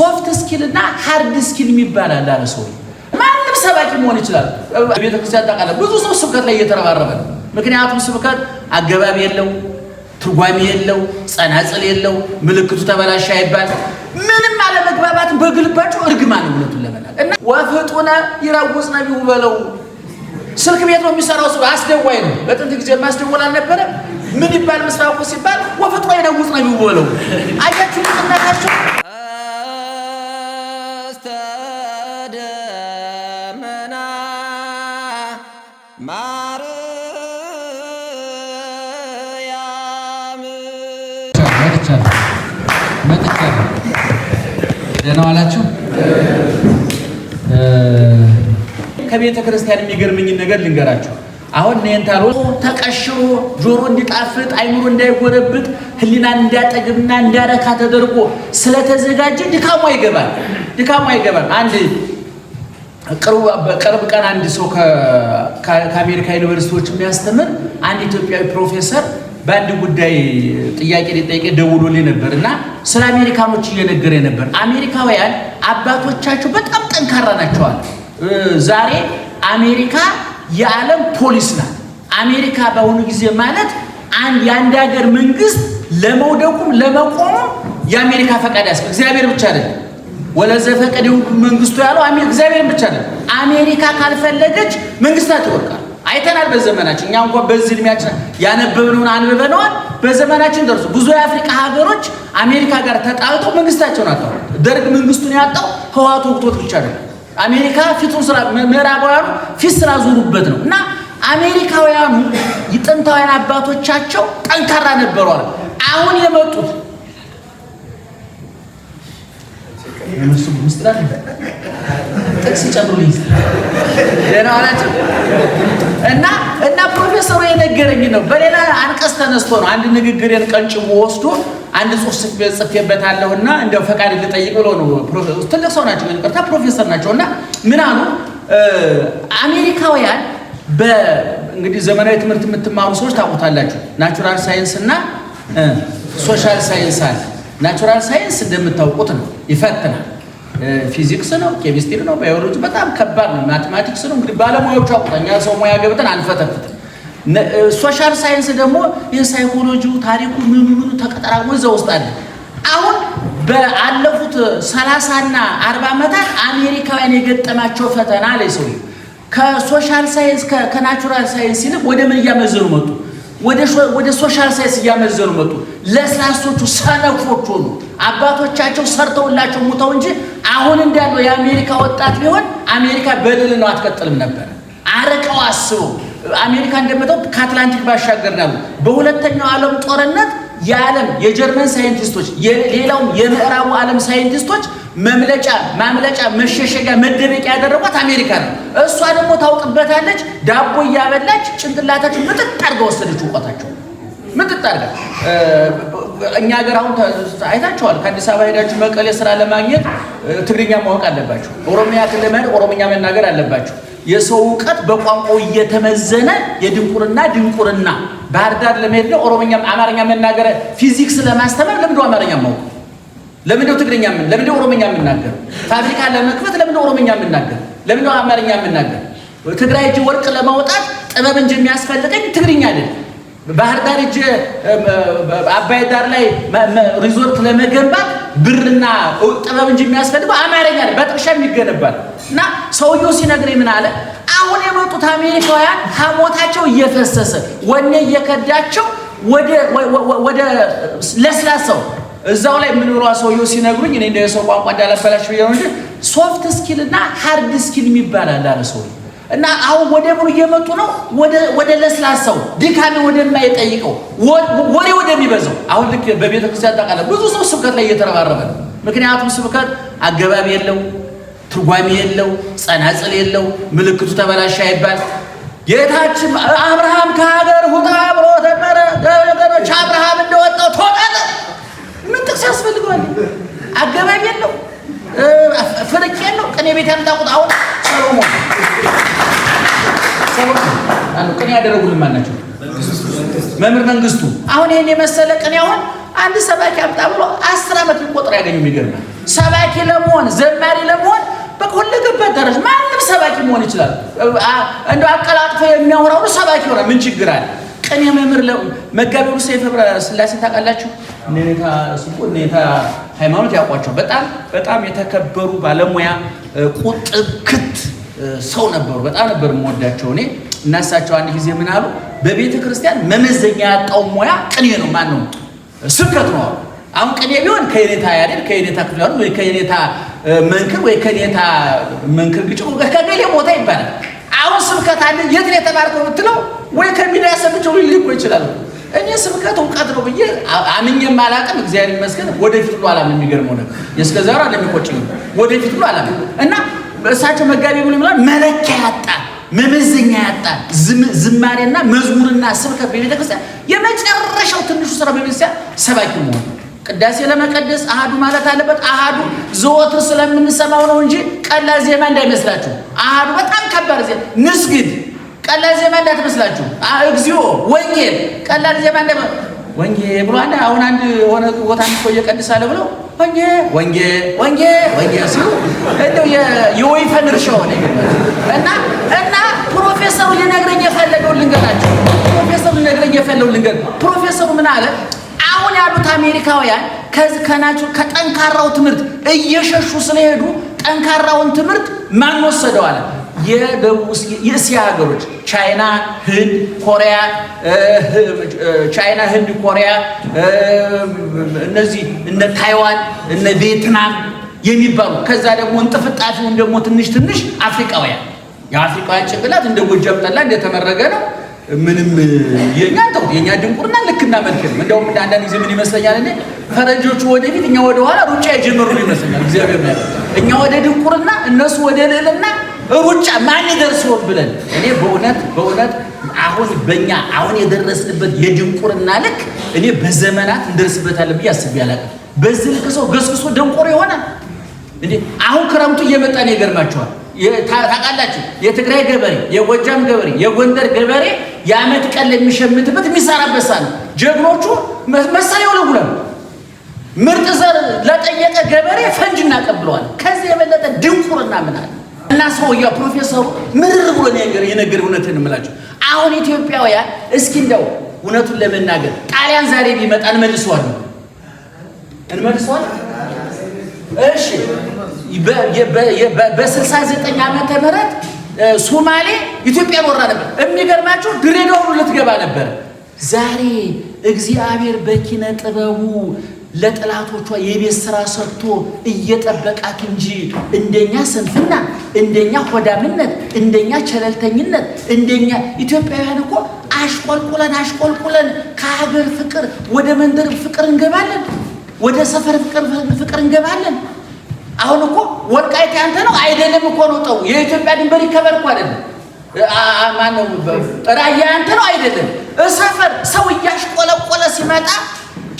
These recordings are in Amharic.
ሶፍት ስኪል እና ሃርድ ስኪል የሚባላል አለ ሰው ማንም ሰባኪ መሆን ይችላል ቤተክርስቲያን ተቃለ ብዙ ሰው ስብከት ላይ እየተረባረበ ነው ምክንያቱም ስብከት አገባብ የለው ትርጓሜ የለው ጸናጽል የለው ምልክቱ ተበላሽ አይባል ምንም አለ መግባባት በግልባቸው እርግማን ነው ሁለቱን ለመናገር እና ወፍጡና ይራውጽ ነብዩ በለው ስልክ ቤት ነው የሚሰራው ሰው አስደዋይ ነው በጥንት ጊዜ ማስደወል አልነበረ ምን ይባል መስራቁ ሲባል ወፍጡ ይራውጽ ነብዩ በለው አያችሁ እናታችሁ አስተደመና ማርያም መጥቻለሁ ደህና ዋላችሁ ከቤተ ክርስቲያን የሚገርምኝ ነገር ልንገራችሁ አሁን ነንታሎ ተቀሽሮ ጆሮ እንዲጣፍጥ አይኑሮ እንዳይጎረብጥ ህሊናን እንዲያጠግብና እንዲያረካ ተደርጎ ስለተዘጋጀ ድካሙ አይገባል አንድ ቅርብ ቀን አንድ ሰው ከአሜሪካ ዩኒቨርሲቲዎች የሚያስተምር አንድ ኢትዮጵያዊ ፕሮፌሰር በአንድ ጉዳይ ጥያቄ ሊጠይቅ ደውሎልኝ ነበርና ስለ አሜሪካኖች እየነገረ ነበር አሜሪካውያን አባቶቻቸው በጣም ጠንካራ ናቸው ዛሬ አሜሪካ የዓለም ፖሊስ ናት አሜሪካ በአሁኑ ጊዜ ማለት የአንድ ሀገር መንግስት ለመውደቁም ለመቆሙም የአሜሪካ ፈቃድ ያስፈልጋል እግዚአብሔር ብቻ አይደለም ወለዘ ፈቀደው መንግስቱ ያለው እግዚአብሔር ብቻ አይደለም አሜሪካ ካልፈለገች መንግስታት ይወርቃል አይተናል በዘመናችን እኛ እንኳን በዚህ እድሜያችን ያነበብነውን አንብበነዋል በዘመናችን ደርሶ ብዙ የአፍሪካ ሀገሮች አሜሪካ ጋር ተጣልተው መንግስታቸውን አጣው ደርግ መንግስቱን ያጣው ህዋቱ ወቅቶት ብቻ አይደለም አሜሪካ ፊቱን ስራ ምዕራባውያኑ ፊት ስራ ዙሩበት ነው እና አሜሪካውያኑ የጥንታውያን አባቶቻቸው ጠንካራ ነበሩ አሁን የመጡት እነሱ ምስጥራት ጥቅስ ጨምሩልኝ ደህና ዋላችሁ እና ፕሮፌሰሩ የነገረኝ ነው በሌላ አንቀስ ተነስቶ ነው አንድ ንግግሬን ቀንጭቦ ወስዶ አንድ ጽሁፍ ጽፌበታለሁና እንደው ፈቃድ ልጠይቅ ብሎ ነው ፕሮፌሰሩ ትልቅ ሰው ናቸው እንቀርታ ፕሮፌሰር ናቸውና ምን አሉ አሜሪካውያን እንግዲህ ዘመናዊ ትምህርት የምትማሩ ሰዎች ታውቁታላችሁ ናቹራል ሳይንስ እና ሶሻል ሳይንስ አለ ናቹራል ሳይንስ እንደምታውቁት ነው ይፈትናል ፊዚክስ ነው ኬሚስትሪ ነው ባዮሎጂ በጣም ከባድ ነው ማቴማቲክስ ነው እንግዲህ ባለሙያዎቹ አውቀኛ ሰው ሙያ ገብተን አንፈተፍት ሶሻል ሳይንስ ደግሞ የሳይኮሎጂው ታሪኩ ምን ተቀጠራው እዛው ውስጥ አለ አሁን በአለፉት 30 እና 40 ዓመታት አሜሪካውያን የገጠማቸው ፈተና ላይ ሰው ከሶሻል ሳይንስ ከናቹራል ሳይንስ ይልቅ ወደ ምን ያመዘኑ መጡ ወደ ሶሻል ሳይንስ ያመዘኑ መጡ ለስላሶቹ ሰነፎቹ ነው አባቶቻቸው ሰርተውላቸው ሙተው እንጂ አሁን እንዳለው የአሜሪካ ወጣት ቢሆን አሜሪካ በድል ነው አትቀጥልም ነበር አረቀው አስበው አሜሪካ እንደመጣው ከአትላንቲክ ባሻገር ነው በሁለተኛው ዓለም ጦርነት የዓለም የጀርመን ሳይንቲስቶች ሌላው የምዕራቡ ዓለም ሳይንቲስቶች ማምለጫ መሸሸጊያ መደበቂያ ያደረጓት አሜሪካ ነው እሷ ደግሞ ታውቅበታለች ዳቦ ያበላች ጭንቅላታቸው ምጥጥ አድርጋ ወሰደች ወጣቸው ምጥጥ አድርጋ እኛ ሀገር አሁን አይታችኋል ከአዲስ አበባ ሄዳችሁ መቀሌ ስራ ለማግኘት ትግርኛ ማወቅ አለባችሁ ኦሮሚያ ክልል ኦሮምኛ መናገር አለባችሁ የሰው ዕውቀት በቋንቋው እየተመዘነ ድንቁርና ባህር ዳር ለመሄድ ነው ኦሮምኛ አማርኛ መናገር ፊዚክስ ለማስተማር ለምንድነው አማርኛ ማወቅ ለምንድነው ትግርኛ ለምንድነው ኦሮምኛ መናገር ፋብሪካ ለመክፈት ለምንድነው ኦሮምኛ መናገር ለምንድነው አማርኛ መናገር ትግራይ እጅ ወርቅ ለማውጣት ጥበብ እንጂ የሚያስፈልገኝ ትግርኛ አይደል ባህር ዳር እጅ አባይ ዳር ላይ ሪዞርት ለመገንባት ብርና ጥበብ እንጂ የሚያስፈልገው አማርኛ አይደል በጥቅሻ የሚገነባል እና ሰውየው ሲነግረኝ ምን አለ አሁን የመጡት አሜሪካውያን ሀሞታቸው እየፈሰሰ ወኔ እየከዳቸው ወደ ለስላሳው እዛው ላይ ምን ብሎ ሰውየው ሲነግሩኝ እኔ እንደሰው ቋንቋ እንዳላበላሽ ብዬ ነው እንጂ ሶፍት ስኪል እና ሃርድ ስኪል የሚባላል አለ ሰውየው እና አሁን ወደ ምኑ እየመጡ ነው ወደ ለስላሳው ድካም ወደማይጠይቀው ወሬ ወደሚበዛው አሁን ልክ በቤተ ክርስቲያን ተቃለ ብዙ ሰው ስብከት ላይ እየተረባረበ ነው ምክንያቱም ስብከት አገባብ የለው ትርጓሜ የለው ጸናጽል የለው ምልክቱ ተበላሽ አይባል ጌታችን አብርሃም ከሀገር ሁታ ብሎ ተመረ ገበሮች አብርሃም እንደወጣው ተወጣለ ምን ጥቅስ ያስፈልጋል አገባብ የለው ፍርቅ የለው ቅኔ ቤት ያምጣቁት አሁን ሰሎሞን ቅኔ ያደረጉልን ማን ናቸው መምህር መንግስቱ አሁን ይሄን የመሰለ ቅኔ አሁን አንድ ሰባኪ አምጣ ብሎ 10 ዓመት ሊቆጥር ያገኙ የሚገርም ሰባኪ ለመሆን ዘማሪ ለመሆን በሁለገበት ደረጃ ማንም ሰባኪ መሆን ይችላል። እንደው አቀላጥፎ የሚያወራው ሰባኪ ሆነ ምን ችግር አለ? ቀን የመምህር መጋቢው ሰይፈ ስላሴ ታውቃላችሁ? እነታ ስቁ እነታ ሃይማኖት ያውቋቸው በጣም የተከበሩ ባለሙያ ቁጥብ ክት ሰው ነበሩ። በጣም ነበር የምወዳቸው እኔ። እናሳቸው አንድ ጊዜ ምን አሉ? በቤተ ክርስቲያን መመዘኛ ያጣው ሙያ ቅኔ ነው። ማን ነው? ስብከት ነው። አሁን ቅኔ ቢሆን ከየኔታ ያደል ከየኔታ ክፍላሉ ወይ ከየኔታ መንክር ወይ ከየኔታ መንክር ግጭ ከገሌ ሞታ ይባላል። አሁን ስብከት አለ የት ነው የተባርከው ብትለው ወይ ከሚዲያ ሰምቼው ሊልኮ ይችላል። እኔ ስብከት እውቀት ነው ብዬ አምኜም አላውቅም። እግዚአብሔር ይመስገን ወደፊት ሁሉ አላም የሚገርመው ነገር እስከዛው አለሚቆጭኝ ወደፊት ሁሉ አላም እና እሳቸው መጋቢ ብሎ ማለት መለኪያ ያጣ መመዘኛ ያጣ ዝማሬና መዝሙርና ስብከት በቤተ ክርስቲያን የመጨረሻው ትንሹ ስራ በቤተክርስቲያን ሰባኪ መሆን። ቅዳሴ ለመቀደስ አሃዱ ማለት አለበት። አሃዱ ዘወትር ስለምንሰማው ነው እንጂ ቀላል ዜማ እንዳይመስላችሁ። አሃዱ በጣም ከባድ ዜማ ንስግድ ቀላል ዜማ እንዳትመስላችሁ። እግዚኦ ወንጌል ቀላል ዜማ ወንጌል ብሎ አሁን አንድ ሆነ ቦታ አንድ ሰው እየቀድሳለ ብለው ወንጌል ሲሉ እንደው የወይፈን እርሻ ሆነ እና ፕሮፌሰሩ ሊነግረኝ የፈለገው ልንገራችሁ። ፕሮፌሰሩ ምን አለ? አሁን ያሉት አሜሪካውያን ከጠንካራው ትምህርት እየሸሹ ስለሄዱ ጠንካራውን ትምህርት ማን ወሰደው አለ? የእስያ ሀገሮች ቻይና፣ ህንድ፣ ኮሪያ እነዚህ እነ ታይዋን እነ ቪየትናም የሚባሉ ከዛ ደግሞ እንጥፍጣፊውን ደግሞ ትንሽ አፍሪካውያን የአፍሪካውያን ጭንቅላት እንደ ጎጃም ጠላ እንደተመረገ ነው። ምንም የኛ ድንቁርና ልክና መልክ ነው። እንደውም አንዳንድ ጊዜ ምን ይመስለኛል እኔ ፈረንጆቹ ወደፊት እኛ ወደ ኋላ ሩጫ የጀመሩ ይመስለኛል። እግዚአብሔር ነው እኛ ወደ ድንቁርና እነሱ ወደ ልዕልና ሩጫ ማን ይደርሰው ብለን እኔ በእውነት አሁን የደረስንበት የድንቁርና ልክ እኔ በዘመናት እንደርስበታለን ብዬ አስቤ አላውቅም። በዚህ ልክ ሰው ገስግሶ ደንቆሮ ይሆናል እንዴ? አሁን ክረምቱ እየመጣ ነው። ይገርማችኋል። ታውቃላችሁ የትግራይ ገበሬ፣ የጎጃም ገበሬ፣ የጎንደር ገበሬ የዓመት ቀን ለሚሸምትበት የሚሰራበት ሳለ ጀግኖቹ መሳሪያ ወለጉለው ምርጥ ዘር ለጠየቀ ገበሬ ፈንጅ እናቀብለዋል። ከዚህ የበለጠ ድንቁርና ምን አለ? እና ሰውየው ፕሮፌሰሩ ምርር ብሎ የነገር እውነትን እምላችሁ አሁን ኢትዮጵያውያን እስኪ እንደው እውነቱን ለመናገር ጣሊያን ዛሬ ቢመጣ እንመልሰዋለን። እሺ በ69 ዓመተ ምህረት ሶማሌ ኢትዮጵያን ወራ ነበር። የሚገርማችሁ ድሬዳዋ ሁሉ ልትገባ ነበር። ዛሬ እግዚአብሔር በኪነ ጥበቡ ለጥላቶቿ የቤት ስራ ሰጥቶ እየጠበቃት እንጂ እንደኛ ስንፍና፣ እንደኛ ሆዳምነት፣ እንደኛ ቸለልተኝነት፣ እንደኛ ኢትዮጵያውያን እኮ አሽቆልቁለን ከሀገር ፍቅር ወደ መንደር ፍቅር እንገባለን፣ ወደ ሰፈር ፍቅር እንገባለን። አሁን እኮ ወልቃይት ያንተ ነው አይደለም እኮ ነው ጠው የኢትዮጵያ ድንበር ይከበር እኮ አይደለም። ማነው ራያ ያንተ ነው አይደለም። ሰፈር ሰው እያሽቆለቆለ ሲመጣ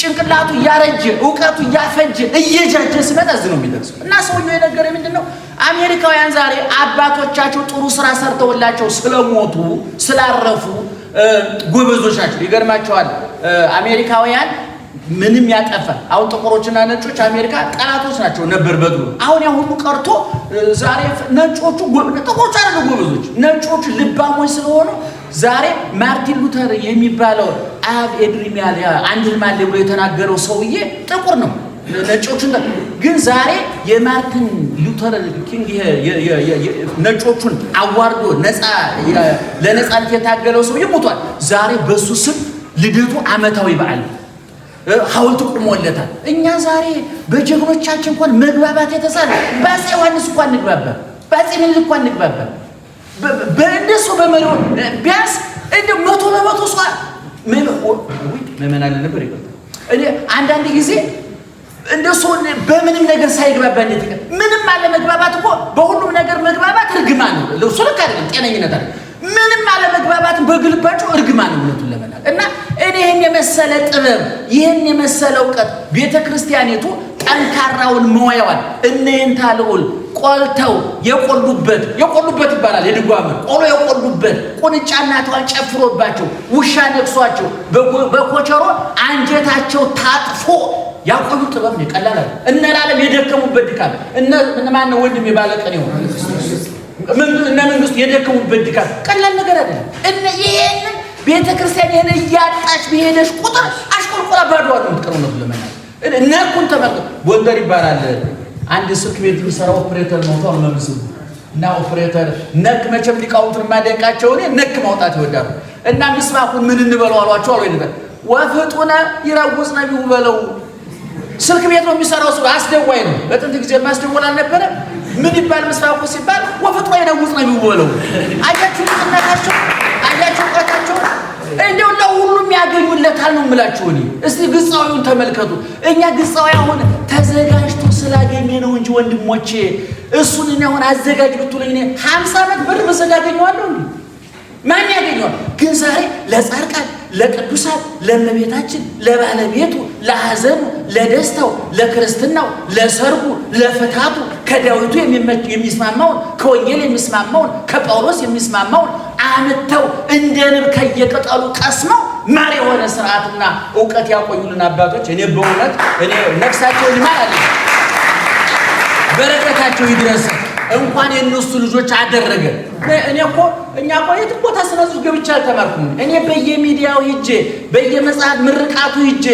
ጭንቅላቱ እያረጀ እውቀቱ እያፈጀ እየጃጀ ሲመጣ እዚህ ነው የሚደርሰው። እና ሰውየው የነገረኝ ምንድነው አሜሪካውያን ዛሬ አባቶቻቸው ጥሩ ስራ ሰርተውላቸው ስለሞቱ ስላረፉ ጎበዞች ናቸው። ይገርማቸዋል። አሜሪካውያን ምንም ያጠፋ አሁን ጥቁሮችና ነጮች አሜሪካ ጠላቶች ናቸው ነበር በድሮ። አሁን ያ ሁሉ ቀርቶ ዛሬ ነጮቹ ጥቁሮች አይደሉ ጎበዞች፣ ነጮቹ ልባሞች ስለሆኑ ዛሬ ማርቲን ሉተር የሚባለው አብ ኤድሪም ያለ አንድ ማለ ብሎ የተናገረው ሰውዬ ጥቁር ነው። ነጮቹን ግን ዛሬ የማርቲን ሉተር ኪንግ ነጮቹን አዋርዶ ለነጻነት የታገለው ሰውዬ ሞቷል። ዛሬ በሱ ስም ልደቱ ዓመታዊ በዓል ሐውልት ቆሞለታል። እኛ ዛሬ በጀግኖቻችን እንኳን መግባባት የተሳለ በአፄ ዮሐንስ እንኳን እንግባባ፣ በአፄ ምኒልክ እንኳን እንግባባ፣ በእንደሱ በመሪው ቢያንስ እንደ 100% ሰው መመናል ነበር ይባል። እኔ አንዳንድ ጊዜ እንደሱ በምንም ነገር ሳይግባባ ምንም አለ መግባባት እኮ በሁሉም ነገር መግባባት እርግማን ነው። ለሱ ልክ አይደለም፣ ጤነኝነት አይደለም። ምንም አለ መግባባት በግልባጩ እርግማን ነው እውነቱን ለመናገር እና እኔ ይሄን የመሰለ ጥበብ ይሄን የመሰለ እውቀት ቤተክርስቲያኒቱ ጠንካራውን መዋያዋን እነንታ ልዑል ቆልተው የቆሉበት ይባላል። የድጓም ቆሎ የቆሉበት ቁንጫና ተዋል ጨፍሮባቸው ውሻ ነክሷቸው በኮቸሮ አንጀታቸው ታጥፎ ያቆዩ ጥበብ ነው ቀላል አይደል እነ ለዓለም የደከሙበት ድካም እነ ማን ነው ወንድም የባለቀን ነው እነ መንግስት የደከሙበት ድካም ቀላል ነገር አይደለም እነ ይሄንን ቤተክርስቲያን ይሄን ያጣች በሄደሽ ቁጥር አሽቆልቆላ ባዶዋ ነው የምትቀረው ነው ለማለት እነኩን ተመልከቱ ጎንደር ይባላል አንድ ስልክ ቤት የሚሰራው ኦፕሬተር ነው ታው ነው እና ኦፕሬተር ነክ መቼም ሊቃውንቱን ማደንቃቸው ነክ ማውጣት ይወዳሉ እና ምስማኩን ምን እንበለው አሏቸው አሉ ይነበር ወፍጡነ ይራውጽ ነብዩ በለው ስልክ ቤት ነው የሚሰራው ሰው አስደዋይ ነው በጥንት ጊዜ ማስደወል አልነበረ ምን ይባል ምስማኩ ሲባል ወፍጡነ ይራውጽ ነብዩ በለው አያችሁ እናታቸው አያችሁ ቆታቸው እንደው ለሁሉም ያገኙለታል ነው የምላችሁ እኔ እስቲ ግጻዊውን ተመልከቱ እኛ ግጻዊ አሁን ተዘጋጅቶ ስላገኘ ነው እንጂ ወንድሞቼ እሱን ነው አዘጋጅ ብትሉኝ 50 ዓመት ብር መሰጋገኘዋለሁ እንዴ ማን ያገኘዋል ግን ዛሬ ለጻርቃን ለቅዱሳን ለእመቤታችን ለባለቤቱ ለሐዘኑ ለደስታው ለክርስትናው ለሰርጉ ለፍታቱ ከዳዊቱ የሚስማማውን ከወንጌል የሚስማማውን ከጳውሎስ የሚስማማውን አመተው እንደ ንብ ከየቀጠሉ ቀስመው ማር የሆነ ሥርዓትና ዕውቀት ያቆዩልን አባቶች እኔ በእውነት እኔ ነፍሳቸውን ይማራል በረከታቸው ይድረስ እንኳን የነሱ ልጆች አደረገ እኛ እኮ የት ቦታ ስለዚህ ገብቻ አልተማርኩም እኔ በየሚዲያው ሂጄ በየመጽሐፍ ምርቃቱ ሂጄ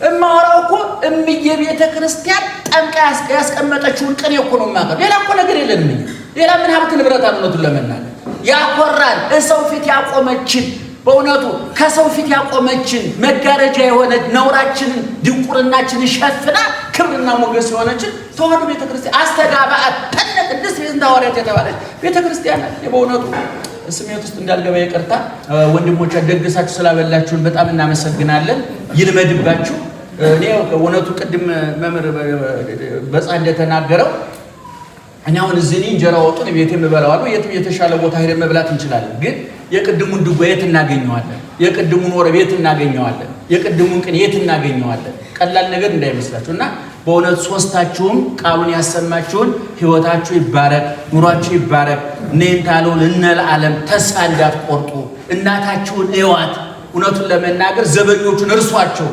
እማወራው እኮ እምዬ ቤተ ክርስቲያን ጠምቃ ያስቀመጠችውን ቅኔ እኮ ነው የማቀርበው ሌላ እኮ ነገር የለንም ሌላ ምን ሀብት ንብረት አልነቱን ለመናገር ያቆራል እሰው ፊት ያቆመችን በእውነቱ ከሰው ፊት ያቆመችን መጋረጃ የሆነ ነውራችንን ድንቁርናችንን ሸፍና ክብርና ሞገስ የሆነችን ተዋህዶ ቤተክርስቲያን አስተጋባአት ቅድስት ቤተ ሐዋርያት የተባለች ቤተክርስቲያን በእውነቱ ስሜት ውስጥ እንዳልገባ ይቅርታ ወንድሞች ደግሳችሁ ስላበላችሁን በጣም እናመሰግናለን ይልመድባችሁ እኔ በእውነቱ ቅድም መምህር በጻ እንደተናገረው እኔ አሁን እዚህ እንጀራ ወጡን ቤት የምበላዋለሁ የትም የተሻለ ቦታ ሄደን መብላት እንችላለን ግን የቅድሙን ድጓ የት እናገኘዋለን የቅድሙን ወረ ቤት እናገኘዋለን የቅድሙን ቅኔ የት እናገኘዋለን ቀላል ነገር እንዳይመስላችሁና በእውነት ሶስታችሁም ቃሉን ያሰማችሁን ህይወታችሁ ይባረክ ኑሯችሁ ይባረክ ነንታለው ለዓለም ተስፋ እንዳትቆርጡ እናታችሁን እዋት እውነቱን ለመናገር ዘበኞቹን እርሷቸው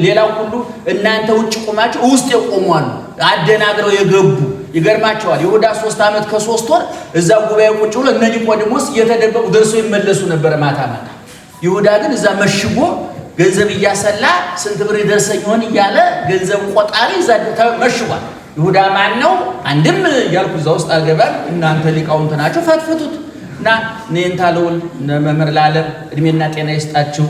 ሌላው ሁሉ እናንተ ውጭ ቆማችሁ ውስጥ የቆሟል አደናግረው የገቡ ይገርማቸዋል ይሁዳ 3 ዓመት ከ3 ወር እዛ ጉባኤ ቁጭ ብሎ እነ ኒቆዲሞስ እየተደበቁ ደርሰው ይመለሱ ነበር ማታ ይሁዳ ግን እዛ መሽጎ ገንዘብ እያሰላ ስንት ብር ይደርሰኝ ሆነ እያለ ገንዘብ ቆጣሪ እዛ መሽጓል ይሁዳ ማን ነው አንድም ያልኩ እዛ ውስጥ አልገባም እናንተ ሊቃውንት ናችሁ ፈትፍቱት እና ነንታለው መምህር ለዓለም እድሜና ጤና ይስጣችሁ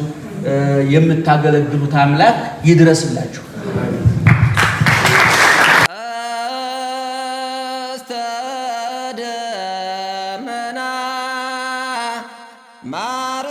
የምታገለግሉት አምላክ ይድረስላችሁ ማር